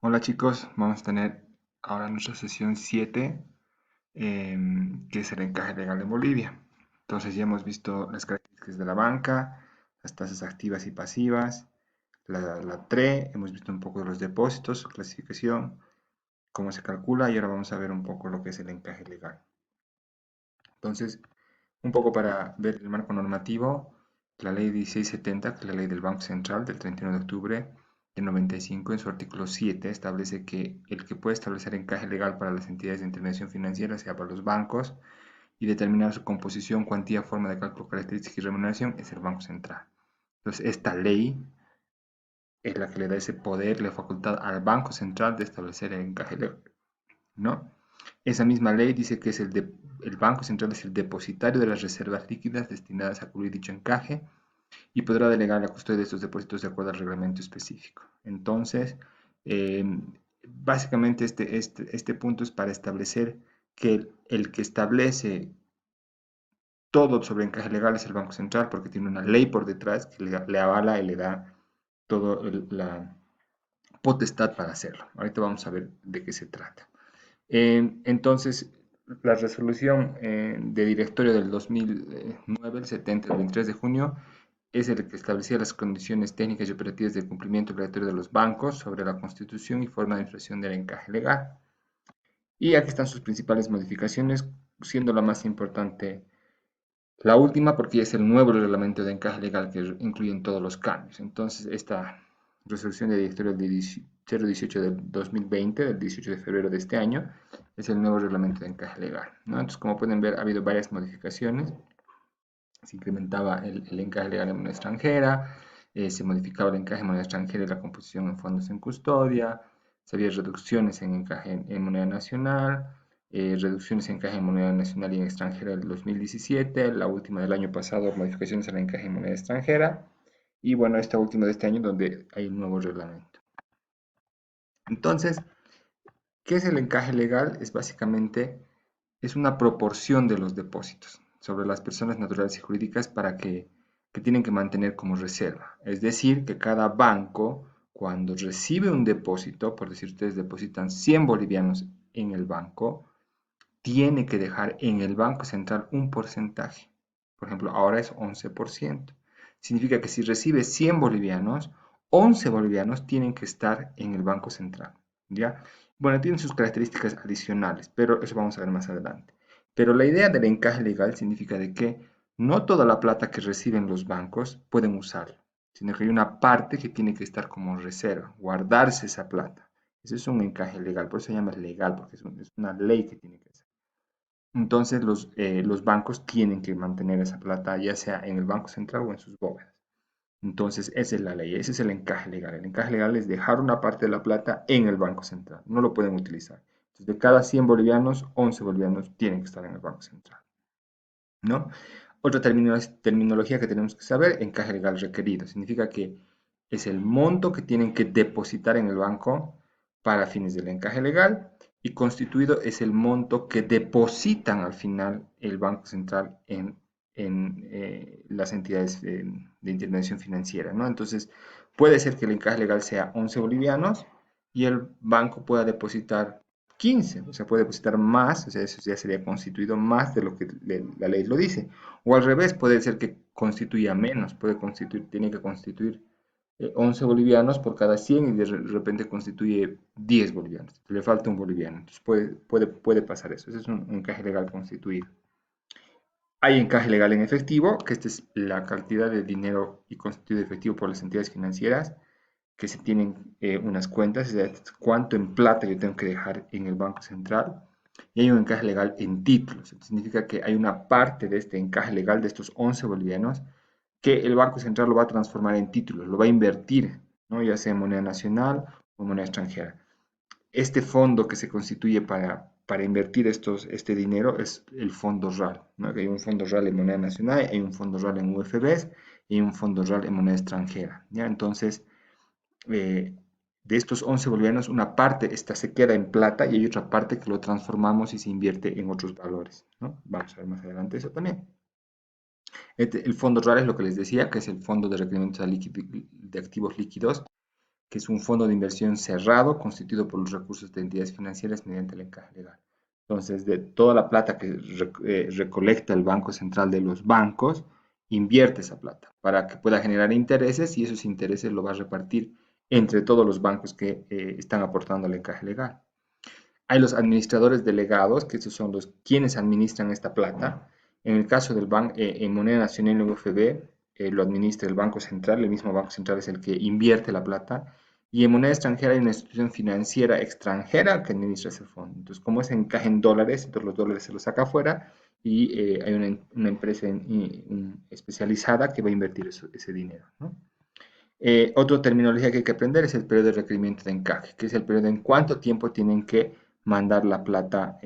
Hola chicos, vamos a tener ahora nuestra sesión 7, que es el encaje legal en Bolivia. Entonces ya hemos visto las características de la banca, las tasas activas y pasivas, la TRE, hemos visto un poco de los depósitos, su clasificación, cómo se calcula y ahora vamos a ver un poco lo que es el encaje legal. Entonces, un poco para ver el marco normativo, la ley 1670, que es la ley del Banco Central del 31 de octubre del 95, en su artículo 7, establece que el que puede establecer encaje legal para las entidades de intermediación financiera, sea para los bancos, y determinar su composición, cuantía, forma de cálculo, características y remuneración es el Banco Central. Entonces, esta ley es la que le da ese poder, la facultad al Banco Central de establecer el encaje legal, ¿no? Esa misma ley dice que el Banco Central es el depositario de las reservas líquidas destinadas a cubrir dicho encaje y podrá delegar la custodia de estos depósitos de acuerdo al reglamento específico. Entonces, eh, básicamente este punto es para establecer que el que establece todo sobre encaje legal es el Banco Central porque tiene una ley por detrás que le avala y le da toda la potestad para hacerlo. Ahorita vamos a ver de qué se trata. Entonces, la resolución de directorio del 2009, el 70, el 23 de junio, es el que establecía las condiciones técnicas y operativas de cumplimiento obligatorio de los bancos sobre la constitución y forma de infracción del encaje legal. Y aquí están sus principales modificaciones, siendo la más importante la última, porque ya es el nuevo reglamento de encaje legal que incluye todos los cambios. Entonces, esta resolución de directorio del 018 del 2020, del 18 de febrero de este año, es el nuevo reglamento de encaje legal, ¿no? Entonces, como pueden ver, ha habido varias modificaciones. Se incrementaba el encaje legal en moneda extranjera, se modificaba el encaje en moneda extranjera y la composición en fondos en custodia, se había reducciones en encaje en moneda nacional, reducciones en encaje en moneda nacional y en extranjera del 2017, la última del año pasado, modificaciones al encaje en moneda extranjera, y bueno, esta última de este año donde hay un nuevo reglamento. Entonces, ¿qué es el encaje legal? Es básicamente, es una proporción de los depósitos sobre las personas naturales y jurídicas que tienen que mantener como reserva. Es decir, que cada banco, cuando recibe un depósito, por decir ustedes depositan 100 bolivianos en el banco, tiene que dejar en el Banco Central un porcentaje. Por ejemplo, ahora es 11%. Significa que si recibe 100 bolivianos, 11 bolivianos tienen que estar en el Banco Central. ¿Ya? Bueno, tiene sus características adicionales, pero eso vamos a ver más adelante. Pero la idea del encaje legal significa de que no toda la plata que reciben los bancos pueden usarla, sino que hay una parte que tiene que estar como reserva, guardarse esa plata. Eso es un encaje legal, por eso se llama legal, porque es una ley que tiene que ser. Entonces los bancos tienen que mantener esa plata ya sea en el Banco Central o en sus bóvedas. Entonces esa es la ley, ese es el encaje legal. El encaje legal es dejar una parte de la plata en el Banco Central, no lo pueden utilizar. Entonces de cada 100 bolivianos, 11 bolivianos tienen que estar en el Banco Central, ¿no? Otra terminología que tenemos que saber, encaje legal requerido, significa que es el monto que tienen que depositar en el banco para fines del encaje legal y constituido es el monto que depositan al final el Banco Central en las entidades de intervención financiera, ¿no? Entonces, puede ser que el encaje legal sea 11 bolivianos y el banco pueda depositar 15, o sea, puede depositar más, o sea, eso ya sería constituido más de lo que la ley lo dice. O al revés, puede ser que constituya menos, tiene que constituir 11 bolivianos por cada 100 y de repente constituye 10 bolivianos. Le falta un boliviano, entonces puede pasar eso. Ese es un encaje legal constituido. Hay encaje legal en efectivo, que esta es la cantidad de dinero y constituido efectivo por las entidades financieras que se tienen unas cuentas, es decir, cuánto en plata yo tengo que dejar en el Banco Central. Y hay un encaje legal en títulos. Esto significa que hay una parte de este encaje legal de estos 11 bolivianos que el Banco Central lo va a transformar en títulos, lo va a invertir, ¿no? Ya sea en moneda nacional o en moneda extranjera. Este fondo que se constituye para invertir este dinero es el fondo RAL, ¿no? Hay un fondo RAL en moneda nacional, hay un fondo RAL en UFBs y hay un fondo RAL en moneda extranjera, ¿ya? Entonces, de estos 11 bolivianos, una parte se queda en plata y hay otra parte que lo transformamos y se invierte en otros valores, ¿no? Vamos a ver más adelante eso también. El fondo RAL es lo que les decía, que es el fondo de requerimientos de activos líquidos, que es un fondo de inversión cerrado constituido por los recursos de entidades financieras mediante el encaje legal. Entonces, de toda la plata que recolecta el Banco Central de los bancos, invierte esa plata para que pueda generar intereses y esos intereses lo va a repartir entre todos los bancos que están aportando al encaje legal. Hay los administradores delegados, que esos son los quienes administran esta plata. En el caso del banco, en moneda nacional en UFB, lo administra el Banco Central, el mismo Banco Central es el que invierte la plata. Y en moneda extranjera hay una institución financiera extranjera que administra ese fondo. Entonces, como es encaje en dólares, entonces los dólares se los saca afuera y hay una empresa especializada que va a invertir ese dinero, ¿no? Otra terminología que hay que aprender es el periodo de requerimiento de encaje, que es el periodo en cuánto tiempo tienen que mandar la plata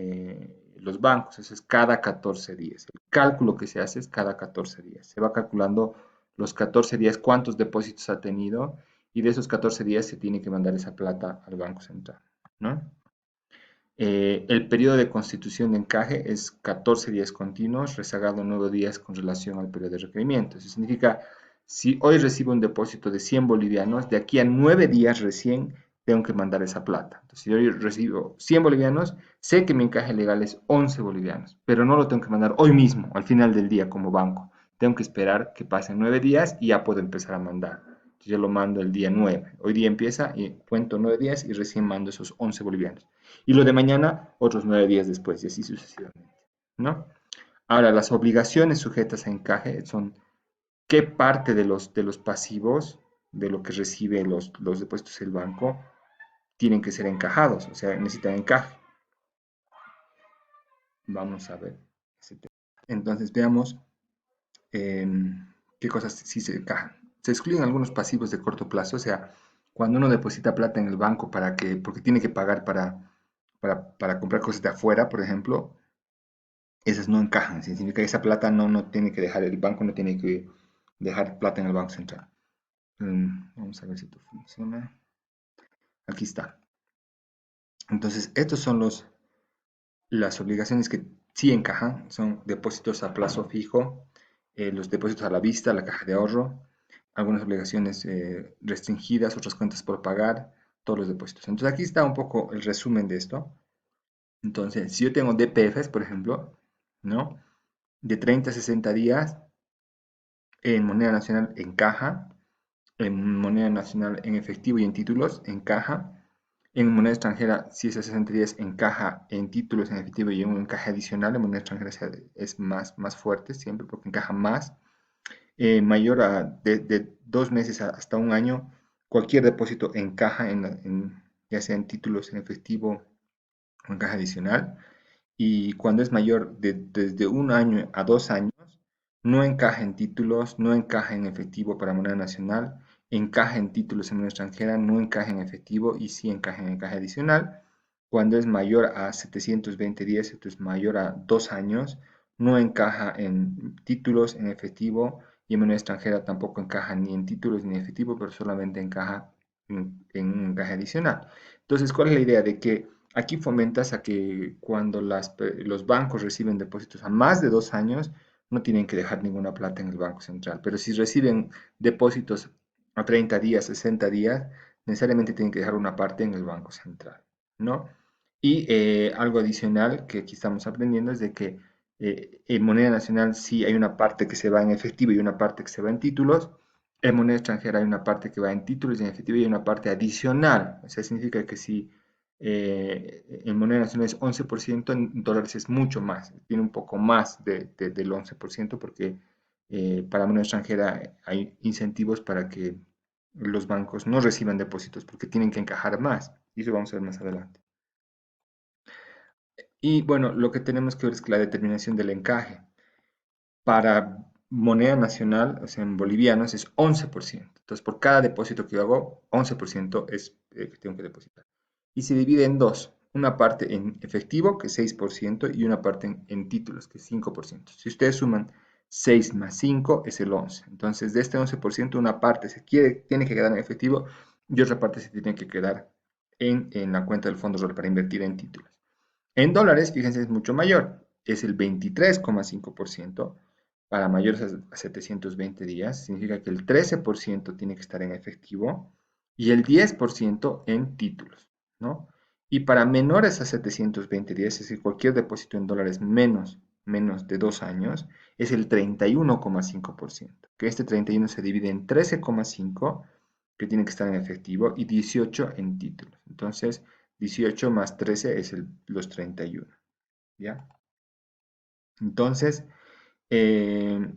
los bancos. Eso es cada 14 días. El cálculo que se hace es cada 14 días. Se va calculando los 14 días cuántos depósitos ha tenido y de esos 14 días se tiene que mandar esa plata al Banco Central, ¿no? El periodo de constitución de encaje es 14 días continuos, rezagado 9 días con relación al periodo de requerimiento. Eso significa, si hoy recibo un depósito de 100 bolivianos, de aquí a 9 días recién tengo que mandar esa plata. Entonces, si hoy recibo 100 bolivianos, sé que mi encaje legal es 11 bolivianos, pero no lo tengo que mandar hoy mismo, al final del día como banco. Tengo que esperar que pasen 9 días y ya puedo empezar a mandar. Yo lo mando el día 9. Hoy día empieza y cuento 9 días y recién mando esos 11 bolivianos. Y lo de mañana, otros 9 días después, y así sucesivamente, ¿no? Ahora, las obligaciones sujetas a encaje son qué parte de los pasivos, de lo que recibe los depósitos del banco, tienen que ser encajados, o sea, necesitan encaje. Vamos a ver ese tema. Entonces, veamos eh, qué cosas sí se encajan. Se excluyen algunos pasivos de corto plazo, o sea, cuando uno deposita plata en el banco porque tiene que pagar para comprar cosas de afuera, por ejemplo, esas no encajan. Significa que esa plata no tiene que dejar, el banco no tiene que dejar plata en el Banco Central. Vamos a ver si esto funciona. Aquí está. Entonces, estos son las obligaciones que sí encajan. Son depósitos a plazo fijo, los depósitos a la vista, la caja de ahorro, algunas obligaciones restringidas, otras cuentas por pagar, todos los depósitos. Entonces, aquí está un poco el resumen de esto. Entonces, si yo tengo DPFs, por ejemplo, ¿no? De 30 a 60 días, en moneda nacional en caja, en moneda nacional en efectivo y en títulos en caja, en moneda extranjera si es a 60 días en caja, en títulos en efectivo y en un encaje adicional, en moneda extranjera es más fuerte siempre porque encaja más, mayor de 2 meses hasta un año, cualquier depósito encaja ya sea en títulos en efectivo o en caja adicional y cuando es mayor desde un año a 2 años, no encaja en títulos, no encaja en efectivo para moneda nacional, encaja en títulos en moneda extranjera, no encaja en efectivo y sí encaja en encaje adicional. Cuando es mayor a 720 días, esto es mayor a 2 años, no encaja en títulos en efectivo y en moneda extranjera tampoco encaja ni en títulos ni en efectivo, pero solamente encaja en un encaje adicional. Entonces, ¿cuál es la idea? De que aquí fomentas a que cuando los bancos reciben depósitos a más de 2 años, no tienen que dejar ninguna plata en el Banco Central. Pero si reciben depósitos a 30 días, 60 días, necesariamente tienen que dejar una parte en el Banco Central, ¿no? Y algo adicional que aquí estamos aprendiendo es de que en moneda nacional sí hay una parte que se va en efectivo y una parte que se va en títulos. En moneda extranjera hay una parte que va en títulos y en efectivo y hay una parte adicional. O sea, significa que si en moneda nacional es 11%, en dólares es mucho más, tiene un poco más del 11% porque para moneda extranjera hay incentivos para que los bancos no reciban depósitos porque tienen que encajar más. Y eso vamos a ver más adelante. Y bueno, lo que tenemos que ver es que la determinación del encaje para moneda nacional, o sea, en bolivianos, es 11%. Entonces, por cada depósito que yo hago, 11% es que tengo que depositar. Y se divide en dos. Una parte en efectivo, que es 6%, y una parte en títulos, que es 5%. Si ustedes suman 6 más 5, es el 11. Entonces, de este 11%, una parte tiene que quedar en efectivo y otra parte se tiene que quedar en la cuenta del Fondo Rural para invertir en títulos. En dólares, fíjense, es mucho mayor. Es el 23,5% para mayores a 720 días. Significa que el 13% tiene que estar en efectivo y el 10% en títulos, ¿no? Y para menores a 720 días, es decir, cualquier depósito en dólares menos de 2 años, es el 31,5%, que este 31 se divide en 13,5 que tiene que estar en efectivo y 18 en títulos. Entonces, 18 más 13 es los 31, ¿ya? Entonces, eh,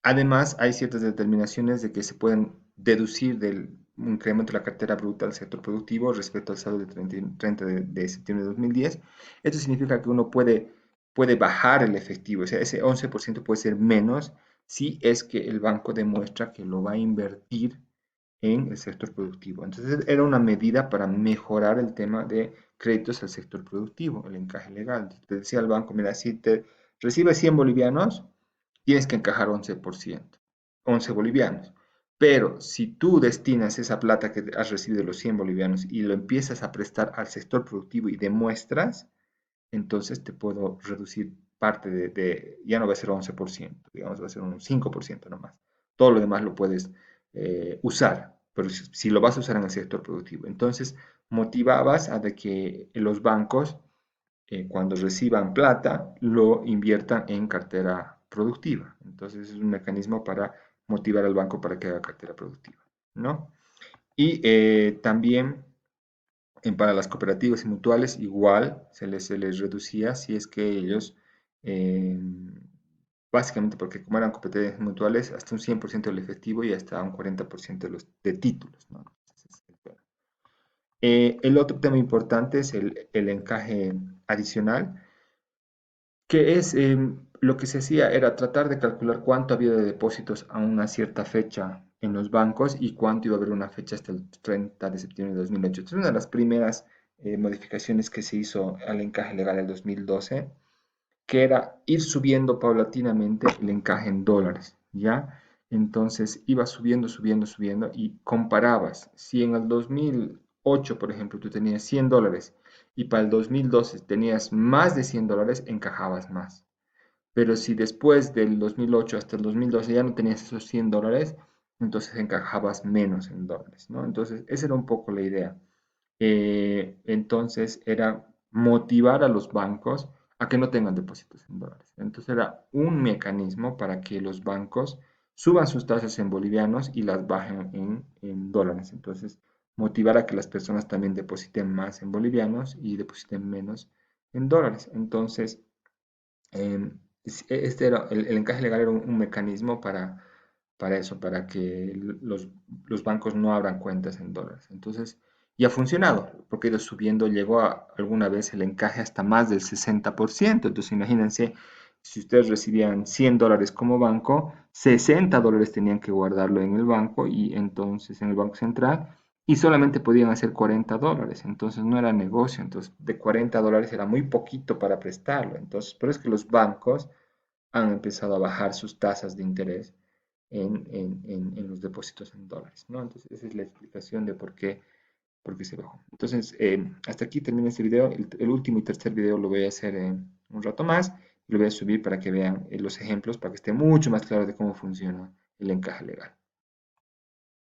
además, hay ciertas determinaciones de que se pueden deducir del incremento de la cartera bruta del sector productivo respecto al saldo de 30 de septiembre de 2010. Esto significa que uno puede bajar el efectivo, o sea, ese 11% puede ser menos si es que el banco demuestra que lo va a invertir en el sector productivo. Entonces, era una medida para mejorar el tema de créditos al sector productivo, el encaje legal. Te decía el banco, mira, si te recibes 100 bolivianos, tienes que encajar 11%, 11 bolivianos. Pero si tú destinas esa plata que has recibido de los 100 bolivianos y lo empiezas a prestar al sector productivo y demuestras, entonces te puedo reducir parte ya no va a ser 11%, digamos, va a ser un 5% nomás. Todo lo demás lo puedes usar, pero si lo vas a usar en el sector productivo. Entonces, motivabas a de que los bancos, cuando reciban plata, lo inviertan en cartera productiva. Entonces, es un mecanismo para motivar al banco para que haga cartera productiva, ¿no? Y también para las cooperativas y mutuales igual se les reducía si es que ellos, eh, básicamente porque como eran cooperativas y mutuales, hasta un 100% del efectivo y hasta un 40% de títulos, ¿no? El otro tema importante es el encaje adicional, que es lo que se hacía era tratar de calcular cuánto había de depósitos a una cierta fecha en los bancos y cuánto iba a haber una fecha hasta el 30 de septiembre de 2008. Esta es una de las primeras modificaciones que se hizo al encaje legal del 2012, que era ir subiendo paulatinamente el encaje en dólares, ¿ya? Entonces iba subiendo, subiendo, subiendo y comparabas. Si en el 2008, por ejemplo, tú tenías $100 y para el 2012 tenías más de $100, encajabas más. Pero si después del 2008 hasta el 2012 ya no tenías esos $100, entonces encajabas menos en dólares, ¿no? Entonces, esa era un poco la idea. Entonces, era motivar a los bancos a que no tengan depósitos en dólares. Entonces, era un mecanismo para que los bancos suban sus tasas en bolivianos y las bajen en dólares. Entonces, motivar a que las personas también depositen más en bolivianos y depositen menos en dólares. Entonces, este era, el encaje legal era un mecanismo para eso, para que los bancos no abran cuentas en dólares. Entonces, y ha funcionado, porque ha ido subiendo, llegó alguna vez el encaje hasta más del 60%. Entonces, imagínense, si ustedes recibían $100 como banco, $60 tenían que guardarlo en el banco y entonces en el Banco Central y solamente podían hacer $40. Entonces, no era negocio. Entonces, de $40 era muy poquito para prestarlo. Entonces, por eso es que los bancos han empezado a bajar sus tasas de interés en los depósitos en dólares, ¿no? Entonces, esa es la explicación de por qué se bajó. Entonces, hasta aquí termina este video. El último y tercer video lo voy a hacer un rato más. Lo voy a subir para que vean los ejemplos, para que esté mucho más claro de cómo funciona el encaje legal.